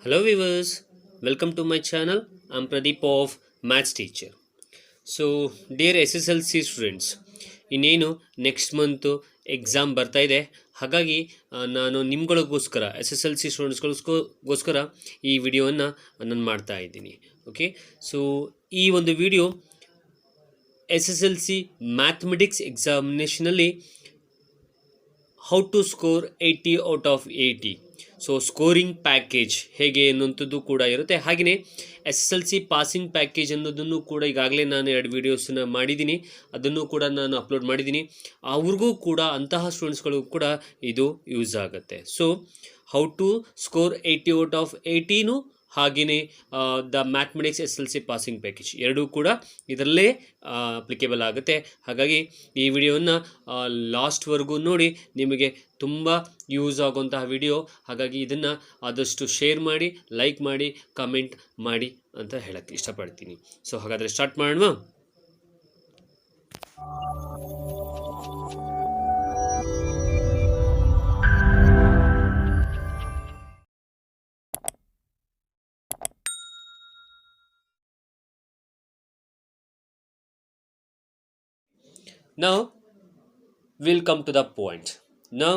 Hello viewers, welcome to my channel. I'm Pradeep of Maths Teacher. So dear SSLC students, ಇನ್ನೇನು next month exam ಬರ್ತಾ ಇದೆ. ಹಾಗಾಗಿ ನಾನು ನಿಮ್ಗಳಿಗೋಸ್ಕರ SSLC ಸ್ಟೂಡೆಂಟ್ಸ್ಗಳಿಗೋಸ್ಕರ ಈ ವಿಡಿಯೋವನ್ನು ನಾನು ಮಾಡ್ತಾ ಇದ್ದೀನಿ. ಓಕೆ, ಸೊ ಈ ಒಂದು ವಿಡಿಯೋ SSLC ಮ್ಯಾಥಮೆಟಿಕ್ಸ್ ಎಕ್ಸಾಮಿನೇಷನಲ್ಲಿ how to score 80 out of 80. So scoring package ಹೇಗೆ ಅನ್ನುವಂಥದ್ದು ಕೂಡ ಇರುತ್ತೆ. ಹಾಗೆಯೇ SSLC ಪಾಸಿಂಗ್ ಪ್ಯಾಕೇಜ್ ಅನ್ನೋದನ್ನು ಕೂಡ ಈಗಾಗಲೇ ನಾನು 2 ವೀಡಿಯೋಸನ್ನ ಮಾಡಿದ್ದೀನಿ, ಅದನ್ನು ಕೂಡ ನಾನು ಅಪ್ಲೋಡ್ ಮಾಡಿದ್ದೀನಿ. ಅವ್ರಿಗೂ ಕೂಡ ಅಂತಹ ಸ್ಟೂಡೆಂಟ್ಸ್ಗಳಿಗೂ ಕೂಡ ಇದು ಯೂಸ್ ಆಗುತ್ತೆ. So how to score 80 out of 80 ಹಾಗೆಯೇ the mathematics SSLC passing package ಎರಡೂ ಕೂಡ ಇದರಲ್ಲೇ ಅಪ್ಲಿಕೇಬಲ್ ಆಗುತ್ತೆ. ಹಾಗಾಗಿ ಈ ವಿಡಿಯೋವನ್ನು ಲಾಸ್ಟ್ವರೆಗೂ ನೋಡಿ, ನಿಮಗೆ ತುಂಬ ಯೂಸ್ ಆಗುವಂತಹ ವಿಡಿಯೋ. ಹಾಗಾಗಿ ಇದನ್ನು ಆದಷ್ಟು ಶೇರ್ ಮಾಡಿ, ಲೈಕ್ ಮಾಡಿ, ಕಮೆಂಟ್ ಮಾಡಿ ಅಂತ ಹೇಳೋಕ್ಕೆ ಇಷ್ಟಪಡ್ತೀನಿ. ಸೊ ಹಾಗಾದರೆ ಸ್ಟಾರ್ಟ್ ಮಾಡೋಣ. Now we'll come to the point. Now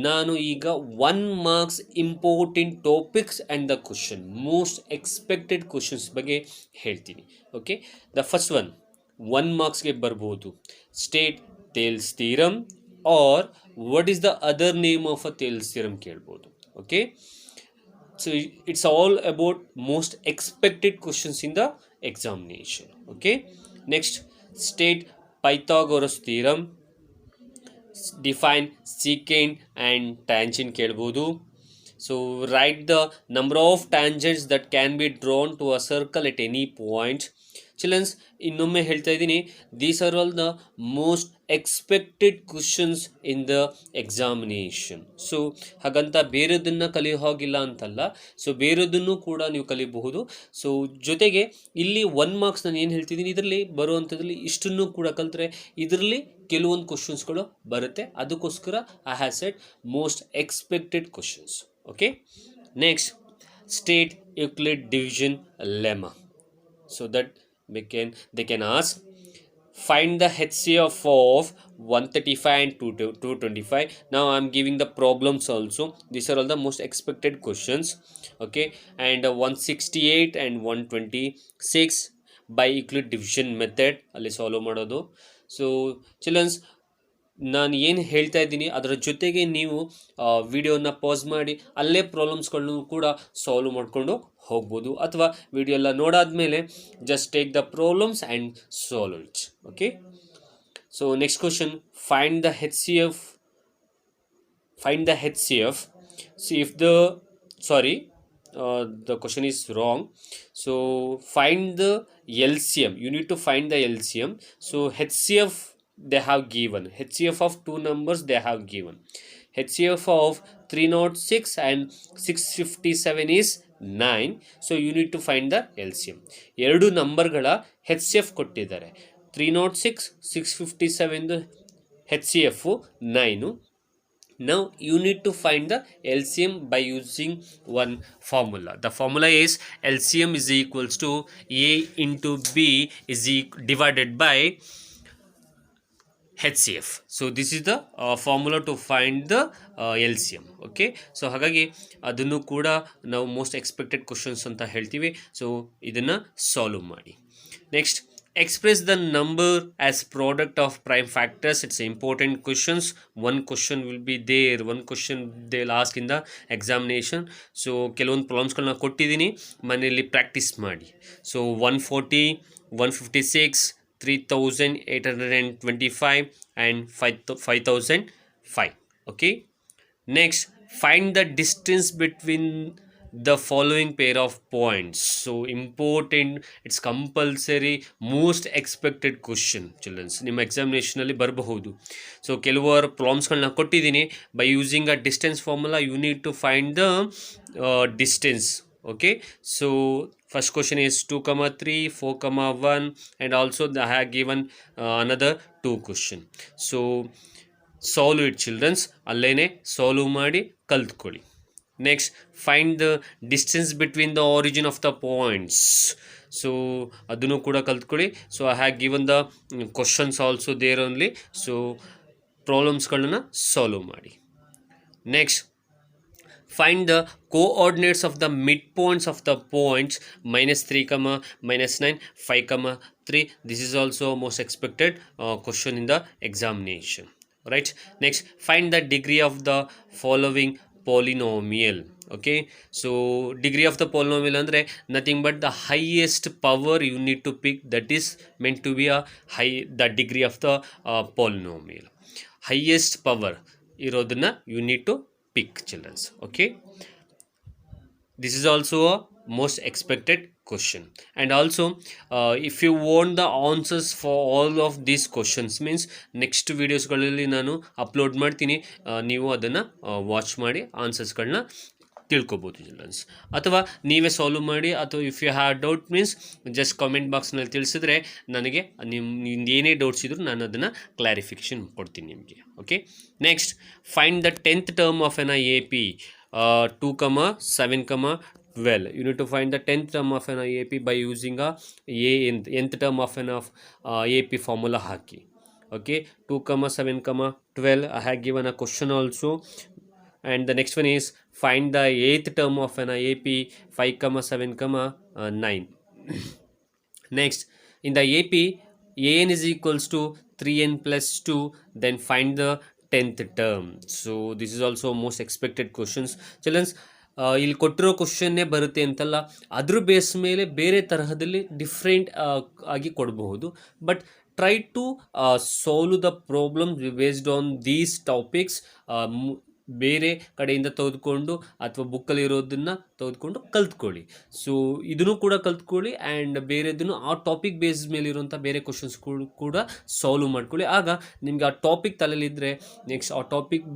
ನಾನು ಈಗ 1 marks important topics and the question, most expected questions ಬಗ್ಗೆ ಹೇಳ್ತೀನಿ. ಓಕೆ, ದ ಫಸ್ಟ್ ಒನ್ 1 ಮಾರ್ಕ್ಸ್ಗೆ ಬರ್ಬೋದು. State Thales theorem or what is the other name of a Thales theorem ಕೇಳ್ಬೋದು. Okay, so it's all about most expected questions in the examination. Okay, next state Pythagoras theorem, define secant and tangent ಕೇಳ್ಬೋದು. So write the number of tangents that can be drawn to a circle at any point. Childrens, ಇನ್ನೊಮ್ಮೆ ಹೇಳ್ತಾ ಇದ್ದೀನಿ, these are all the most expected questions in the examination. So ಹಾಗಂತ ಬೇರೆದನ್ನು ಕಲಿಯೋ ಹೋಗಿಲ್ಲ ಅಂತಲ್ಲ, so ಬೇರೆದನ್ನು ಕೂಡ ನೀವು ಕಲಿಬಹುದು. ಸೊ ಜೊತೆಗೆ ಇಲ್ಲಿ 1 ಮಾರ್ಕ್ಸ್ ನಾನು ಏನು ಹೇಳ್ತಿದ್ದೀನಿ, ಇದರಲ್ಲಿ ಬರುವಂಥದ್ರಲ್ಲಿ ಇಷ್ಟನ್ನು ಕೂಡ ಕಲಿತ್ರೆ ಇದರಲ್ಲಿ ಕೆಲವೊಂದು ಕ್ವಶನ್ಸ್ಗಳು ಬರುತ್ತೆ. ಅದಕ್ಕೋಸ್ಕರ I have set most expected questions. Okay, next state Euclid division ಲೆಮ್ಮ. So that they can ask, find the HCF of 135 and 225. Now I am giving the problems also. These are all the most expected questions. Okay, and 168 and 126 by Euclid division method ಅಲ್ಲಿ solve ಮಾಡೋದು. So children's, ನಾನು ಏನು ಹೇಳ್ತಾ ಇದ್ದೀನಿ ಅದರ ಜೊತೆಗೆ ನೀವು ವಿಡಿಯೋನ ಪಾಸ್ ಮಾಡಿ ಅಲ್ಲೇ ಪ್ರಾಬ್ಲಮ್ಸ್ಗಳನ್ನು ಕೂಡ ಸಾಲ್ವ್ ಮಾಡಿಕೊಂಡು ಹೋಗ್ಬೋದು, ಅಥವಾ ವಿಡಿಯೋ ಎಲ್ಲ ನೋಡಾದ್ಮೇಲೆ just take the problems and solve it. Okay, so next question, find the HCF. See if the question is wrong. So find the LCM. You need to find the LCM. So HCF they have given, HCF of 2 numbers they have given. HCF of 306 and 657 is 9. So you need to find the LCM. ಎರಡು ನಂಬರ್ಗಳ HCF ಕೊಟ್ಟಿದ್ದಾರೆ. 306 657 HCF 9. Now you need to find the LCM by using one formula. The formula is LCM is equals to A into B is divided by HCF. So this is the formula to find the LCM. Okay, so ಹಾಗಾಗಿ ಅದನ್ನು ಕೂಡ ನಾವು most expected questions ಅಂತ ಹೇಳ್ತೀವಿ. So ಇದನ್ನು solve ಮಾಡಿ. Next, express the number as product of prime factors. It's important questions. One question will be there, one question they'll ask in the examination. So ಕೆಲವೊಂದು ಪ್ರಾಬ್ಲಮ್ಸ್ಗಳನ್ನ ಕೊಟ್ಟಿದ್ದೀನಿ, ಮನೆಯಲ್ಲಿ ಪ್ರಾಕ್ಟೀಸ್ ಮಾಡಿ. So 140, 156, 3825 and 5005. Okay, next find the distance between the following pair of points. So important, it's compulsory, most expected question childrens, ನಿಮ್ಮ ಎಕ್ಸಾಮಿನೇಷನಲ್ಲಿ ಬರಬಹುದು. So ಕೆಲವರು ಪ್ರಾಬ್ಲಮ್ಸ್ಗಳನ್ನ ಕೊಟ್ಟಿದ್ದೀನಿ. By using a distance formula you need to find the distance. Okay, so first question is 2, 3, 4, 1, and also I have given another 2 question. So solve it childrens, ಅಲ್ಲೇನೆ solve ಮಾಡಿ ಕಲ್ತ್ಕೊಳ್ಳಿ. Next, find the distance between the origin of the points. So ಅದನ್ನು ಕೂಡ ಕಲ್ತ್ಕೊಳ್ಳಿ. So I have given the questions also there only. So ಪ್ರಾಬ್ಲಮ್ಸ್ಗಳನ್ನ solve ಮಾಡಿ. Next, find the coordinates of the midpoints of the points -3, -9, 5, 3. This is also most expected question in the examination, right? Next, find the degree of the following polynomial. Okay, so degree of the polynomial andre nothing but the highest power you need to pick, that is meant to be a high, the degree of the polynomial. Highest power irodana you need to pick, children. Okay, this is also a most expected question. And also if you want the answers for all of these questions means next videosಗಳಲ್ಲಿ ನಾನು upload ಮಾಡ್ತೀನಿ, ನೀವು ಅದನ್ನು watch ಮಾಡಿ ಆನ್ಸರ್ಸ್ಗಳನ್ನ ತಿಳ್ಕೊಬೋದು children's. ಅಥವಾ ನೀವೇ solve ಮಾಡಿ, ಅಥವಾ if you have doubt means just comment ಬಾಕ್ಸ್ನಲ್ಲಿ ತಿಳಿಸಿದ್ರೆ ನನಗೆ ನಿಮ್ದು ಏನೇ ಡೌಟ್ಸ್ ಇದ್ದರೂ ನಾನು ಅದನ್ನು ಕ್ಲಾರಿಫಿಕೇಷನ್ ಕೊಡ್ತೀನಿ ನಿಮಗೆ. Okay, next, find the 10th term of an IAP 2, 7, 12. You need to find the 10th term of an IAP by using a nth term of an IAP formula haki. Okay, 2, 7, 12. I have given a question also. And the next one is find the 8th term of an IAP 5, 7, 9. Next, in the IAP, an is equals to 3n plus 2. Then find the 10th term. So this is also most expected questions, children. ಇಲ್ಲಿ ಕೊಟ್ಟಿರೋ ಕ್ವಶನ್ನೇ ಬರುತ್ತೆ ಅಂತಲ್ಲ, ಅದ್ರ base ಮೇಲೆ ಬೇರೆ ತರಹದಲ್ಲಿ different ಆಗಿ ಕೊಡಬಹುದು. But try to solve the problem based on these topics. ಬೇರೆ ಕಡೆಯಿಂದ ತೆಗೆದುಕೊಂಡು ಅಥವಾ ಬುಕ್ಕಲ್ಲಿ ಇರೋದನ್ನು ತೆಗೆದುಕೊಂಡು ಕಲ್ತ್ಕೊಳ್ಳಿ. ಸೊ ಇದನ್ನು ಕೂಡ ಕಲ್ತ್ಕೊಳ್ಳಿ, ಆ್ಯಂಡ್ ಬೇರೆದನ್ನು ಆ ಟಾಪಿಕ್ ಬೇಸ್ ಮೇಲೆ ಇರುವಂಥ ಬೇರೆ ಕ್ವಶನ್ಸ್ಗಳು ಕೂಡ ಸಾಲ್ವ್ ಮಾಡ್ಕೊಳ್ಳಿ. ಆಗ ನಿಮಗೆ ಆ ಟಾಪಿಕ್ ತಲೆಯಲ್ಲಿದ್ದರೆ ನೆಕ್ಸ್ಟ್ ಆ ಟಾಪಿಕ್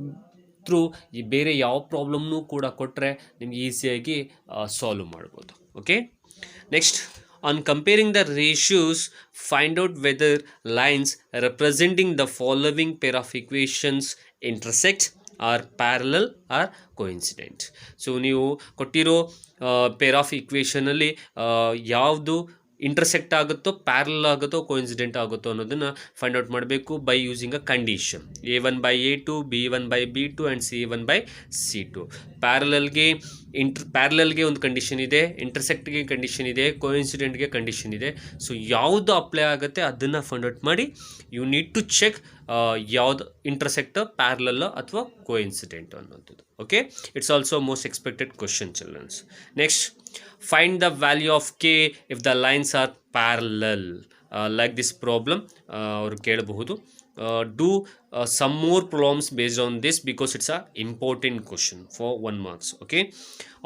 ಥ್ರೂ ಈ ಬೇರೆ ಯಾವ ಪ್ರಾಬ್ಲಮ್ನೂ ಕೂಡ ಕೊಟ್ಟರೆ ನಿಮ್ಗೆ ಈಸಿಯಾಗಿ ಸಾಲ್ವ್ ಮಾಡ್ಬೋದು. Okay, next, on comparing the ratios find out whether lines representing the following pair of equations intersect or parallel or coincident. So ನೀವು ಕೊಟ್ಟಿರೋ ಪೇರ್ ಆಫ್ ಇಕ್ವೇಷನಲ್ಲಿ ಯಾವುದು ಇಂಟರ್ಸೆಕ್ಟ್ ಆಗುತ್ತೋ, ಪ್ಯಾರಲ್ ಆಗುತ್ತೋ, ಕೋಇನ್ಸಿಡೆಂಟ್ ಆಗುತ್ತೋ ಅನ್ನೋದನ್ನು ಫೈಂಡ್ ಔಟ್ ಮಾಡಬೇಕು by using a condition A1/A2, B1/B2 and C1/C2. ಪ್ಯಾರಲಲ್ಗೆ ಒಂದು ಕಂಡೀಷನ್ ಇದೆ, ಇಂಟರ್ಸೆಕ್ಟ್ಗೆ ಕಂಡೀಷನ್ ಇದೆ, ಕೋಇನ್ಸಿಡೆಂಟ್ಗೆ ಕಂಡೀಷನ್ ಇದೆ. ಸೊ ಯಾವುದು ಅಪ್ಲೈ ಆಗುತ್ತೆ ಅದನ್ನು ಫೈಂಡ್ ಔಟ್ ಮಾಡಿ ಯು ನೀಡ್ ಟು ಚೆಕ್ ಯಾವುದು ಇಂಟರ್ಸೆಕ್ಟ್, ಪ್ಯಾರಲಲ್ ಅಥವಾ ಕೋಇನ್ಸಿಡೆಂಟ್ ಅನ್ನೋಂಥದ್ದು. Okay, it's also most expected question, childrens. Next, find the value of k if the lines are parallel. Like this problem ಅವರು ಕೇಳಬಹುದು. Do some more problems based on this because it's a important question for 1 marks. Okay,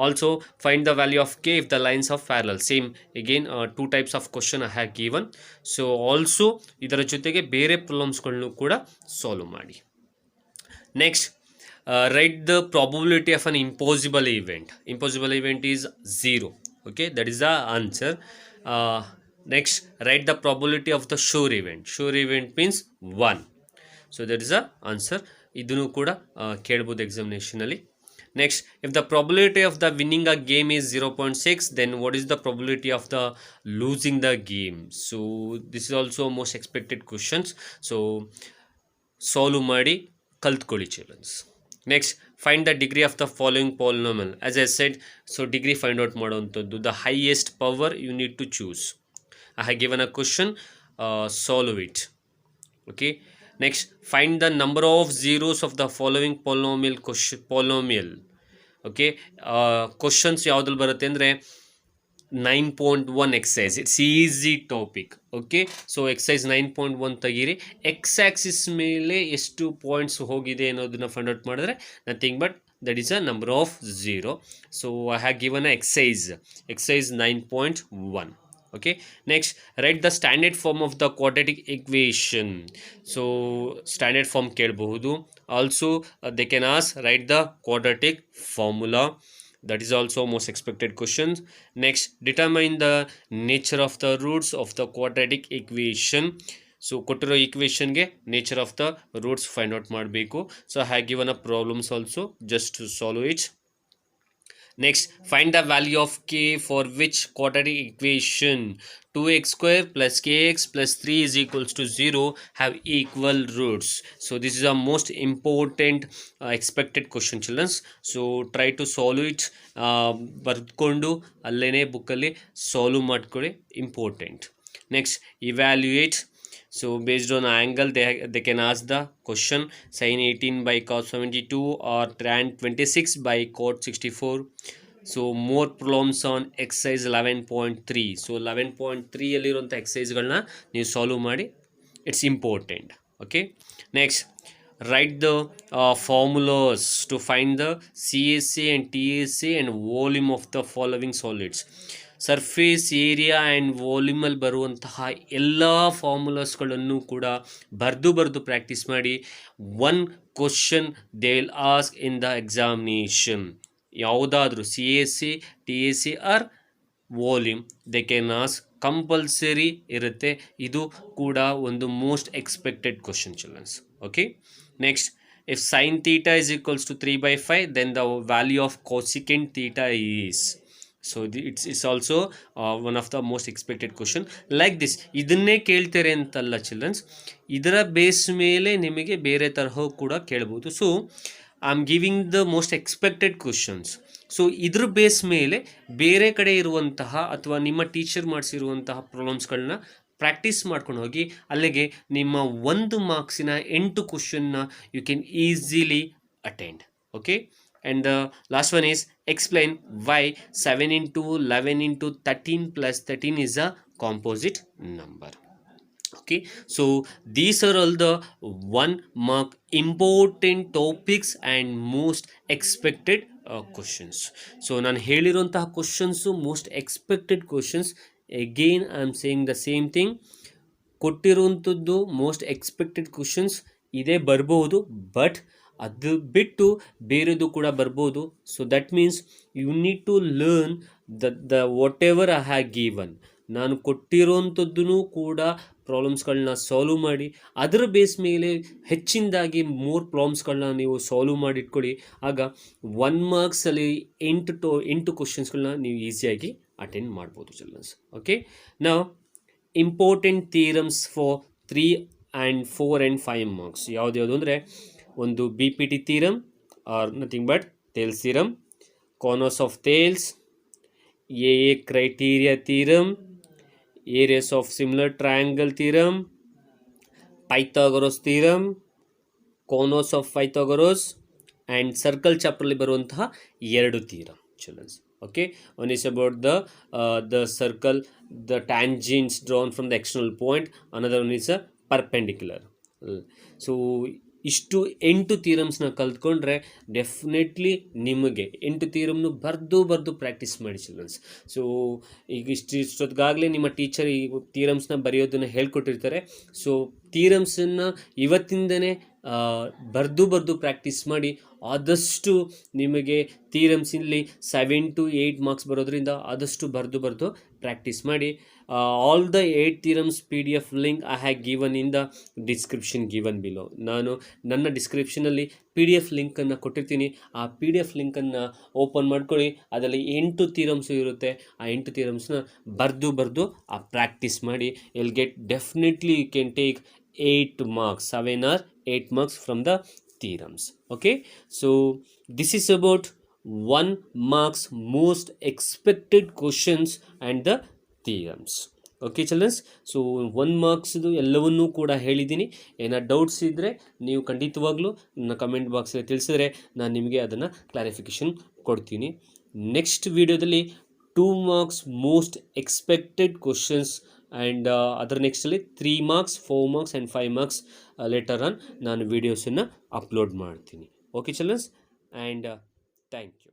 also find the value of k if the lines are parallel. Same again, 2 types of question I have given. So also ಇದರ ಜೊತೆಗೆ ಬೇರೆ ಪ್ರಾಬ್ಲಮ್ಸ್ಗಳನ್ನು ಕೂಡ solve ಮಾಡಿ. Next, write the probability of an impossible event. Impossible event is 0. Okay, that is the answer. Next, write the probability of the sure event. Sure event means 1. So that is the answer. ಇದನ್ನು ಕೂಡ ಕೇಳಬಹುದು ಎಕ್ಸಾಮಿನೇಷನಲ್ಲಿ. Next, if the probability of the winning a game is 0.6, then what is the probability of the losing the game? So this is also most expected questions. So solve ಮಾಡಿ ಕಲ್ತ್ಕೊಳ್ಳಿ, childrens. Next, find the degree of the following polynomial. As I said, so degree find out ಮಾಡುವಂಥದ್ದು the highest power you need to choose. I have given a question, solve it. Okay, next, find the number of zeros of the following polynomial. Okay, questions ಯಾವುದ್ರಲ್ಲಿ ಬರುತ್ತೆ ಅಂದರೆ 9.1 exercise. It's easy topic. Okay, so exercise 9.1 ತೆಗೀರಿ. X axis ಮೇಲೆ ಎಷ್ಟು points ಹೋಗಿದೆ ಅನ್ನೋದನ್ನ find out ಮಾಡಿದ್ರೆ nothing but that is a number of 0. So I have given a exercise 9.1. Okay, next, write the standard form of the quadratic equation. So standard form ಕೇಳಬಹುದು. Also they can ask write the quadratic formula. That is also most expected questions. Next, determine the nature of the roots of the quadratic equation. So ಕೊಟ್ಟಿರೋ ಈಕ್ವೇಷನ್ಗೆ nature of the roots find out ಮಾಡಬೇಕು. So I have given a problems also, just to solve it. Next, find the value of k for which quadratic equation 2x square plus kx plus 3 is equals to 0 have equal roots. So this is a most important expected question, children. So try to solve it. ಬರ್ಕೊಂಡು ಅಲ್ಲೇನೆ ಬುಕ್ಕಲ್ಲಿ solve ಮಾಡ್ಕೊಳ್ಳಿ, important. Next, evaluate. So based on angle, they can ask the question sin 18 by cos 72 or tan 26 by cot 64. So more problems on exercise 11.3. So 11.3 ಅಲ್ಲಿರುವಂಥ ಎಕ್ಸಸೈಸ್ಗಳನ್ನ ನೀವು solve ಮಾಡಿ, it's important. Okay, next, write the formulas to find the CSA and TSA and volume of the following solids. Surface area and ವಾಲ್ಯೂಮಲ್ಲಿ ಬರುವಂತಹ ಎಲ್ಲ ಫಾರ್ಮುಲಾಸ್ಗಳನ್ನು ಕೂಡ ಬರೆದು practice ಮಾಡಿ. One question they will ask in the examination. ಯಾವುದಾದ್ರೂ CSA, TSA or volume they can ask, compulsory ಇರುತ್ತೆ. ಇದು ಕೂಡ ಒಂದು most expected question, childrens. Okay, next, if sin theta is equals to 3/5, then the value of cosecant theta is. So it's also one of the most expected question like this. ಇದನ್ನೇ ಕೇಳ್ತಾರೆ ಅಂತಲ್ಲ children's, ಇದರ base ಮೇಲೆ ನಿಮಗೆ ಬೇರೆ ತರಹ ಕೂಡ ಕೇಳ್ಬೋದು. So I am giving the most expected questions. So ಇದ್ರ ಬೇಸ್ ಮೇಲೆ ಬೇರೆ ಕಡೆ ಇರುವಂತಹ ಅಥವಾ ನಿಮ್ಮ ಟೀಚರ್ ಮಾಡಿಸಿರುವಂತಹ ಪ್ರಾಬ್ಲಮ್ಸ್ಗಳನ್ನ ಪ್ರಾಕ್ಟೀಸ್ ಮಾಡ್ಕೊಂಡು ಹೋಗಿ, ಅಲ್ಲಿಗೆ ನಿಮ್ಮ 1 ಮಾರ್ಕ್ಸಿನ 8 ಕ್ವಶನ್ನ you can easily attend. Okay, and the last one is explain why 7 into 11 into 13 plus 13 is a composite number. Okay, so these are all the 1 mark important topics and most expected questions. So ನಾನು ಹೇಳಿರುವಂತಹ questions most expected questions. Again I am saying the same thing. ಕೊಟ್ಟಿರುವಂಥದ್ದು most expected questions ಇದೇ ಬರ್ಬೋದು, but ಅದು ಬಿಟ್ಟು ಬೇರೆದು ಕೂಡ ಬರ್ಬೋದು. So that means you need to learn the whatever I have given. ನಾನು ಕೊಟ್ಟಿರೋವಂಥದ್ದೂ ಕೂಡ ಪ್ರಾಬ್ಲಮ್ಸ್ಗಳನ್ನ ಸಾಲ್ವ್ ಮಾಡಿ, ಅದರ ಬೇಸ್ ಮೇಲೆ ಹೆಚ್ಚಿನದಾಗಿ ಮೋರ್ ಪ್ರಾಬ್ಲಮ್ಸ್ಗಳನ್ನ ನೀವು ಸಾಲ್ವ್ ಮಾಡಿಟ್ಕೊಳ್ಳಿ. ಆಗ 1 ಮಾರ್ಕ್ಸಲ್ಲಿ 8 ಕ್ವಶನ್ಸ್ಗಳನ್ನ ನೀವು ಈಸಿಯಾಗಿ ಅಟೆಂಡ್ ಮಾಡ್ಬೋದು, childrens. Okay, now important theorems for 3 and 4 and 5 marks ಯಾವ್ದು ಅಂದರೆ, ಒಂದು BPT theorem or nothing but Thales theorem, converse of Thales, AA criteria theorem, areas of similar triangle theorem, Pythagoras theorem, corners of Pythagoras, and circle chapter ಅಲ್ಲಿ ಬರುವಂತಹ 2 theorem, childrens. Okay, one is about the circle, the tangents drawn from the external point, another one is a perpendicular. So ಇಷ್ಟು 8 ಥಿಯರಮ್ಸ್ನ ಕಲ್ತ್ಕೊಂಡ್ರೆ definitely ನಿಮಗೆ 8 ಥಿಯರಮ್ನು ಬರೆದು practice ಮಾಡಿ, children's. So ಈಗ ಇಷ್ಟೊತ್ತಿಗಾಗಲೇ ನಿಮ್ಮ teacher ಈ ಥಿಯರಮ್ಸ್ನ ಬರೆಯೋದನ್ನು ಹೇಳ್ಕೊಟ್ಟಿರ್ತಾರೆ. So ಥಿಯರಮ್ಸನ್ನು ಇವತ್ತಿಂದನೇ ಬರೆದು ಪ್ರಾಕ್ಟೀಸ್ ಮಾಡಿ. ಆದಷ್ಟು ನಿಮಗೆ ಥಿಯರಮ್ಸ್ ಇಲ್ಲಿ 7 to 8 ಮಾರ್ಕ್ಸ್ ಬರೋದ್ರಿಂದ ಆದಷ್ಟು ಬರೆದು ಪ್ರಾಕ್ಟೀಸ್ ಮಾಡಿ. All the 8 theorems PDF link I have given in the description given below. ನಾನು ನನ್ನ ಡಿಸ್ಕ್ರಿಪ್ಷನಲ್ಲಿ PDF ಲಿಂಕನ್ನು ಕೊಟ್ಟಿರ್ತೀನಿ. ಆ PDF ಲಿಂಕನ್ನು ಓಪನ್ ಮಾಡ್ಕೊಳ್ಳಿ. ಅದರಲ್ಲಿ 8 ಥಿಯರಮ್ಸು ಇರುತ್ತೆ. ಆ 8 ಥಿಯರಮ್ಸ್ನ ಬರೆದು ಆ ಪ್ರಾಕ್ಟೀಸ್ ಮಾಡಿ. Will get definitely you can take 8 marks, 7 or 8 marks from the theorems. Okay, so this is about 1 marks most expected questions and the theorems. Okay children's, so 1 ಮಾರ್ಕ್ಸ್ದು ಎಲ್ಲವನ್ನೂ ಕೂಡ ಹೇಳಿದ್ದೀನಿ. ಏನಾದ್ರು ಡೌಟ್ಸ್ ಇದ್ದರೆ ನೀವು ಖಂಡಿತವಾಗ್ಲೂ ನನ್ನ ಕಮೆಂಟ್ ಬಾಕ್ಸಲ್ಲಿ ತಿಳಿಸಿದ್ರೆ ನಾನು ನಿಮಗೆ ಅದನ್ನು ಕ್ಲಾರಿಫಿಕೇಷನ್ ಕೊಡ್ತೀನಿ. ನೆಕ್ಸ್ಟ್ ವಿಡಿಯೋದಲ್ಲಿ 2 marks most expected questions and ಅದರ ನೆಕ್ಸ್ಟಲ್ಲಿ 3 marks, 4 marks and 5 marks later on ನಾನು ವೀಡಿಯೋಸನ್ನು ಅಪ್ಲೋಡ್ ಮಾಡ್ತೀನಿ. Okay childrens, and thank you.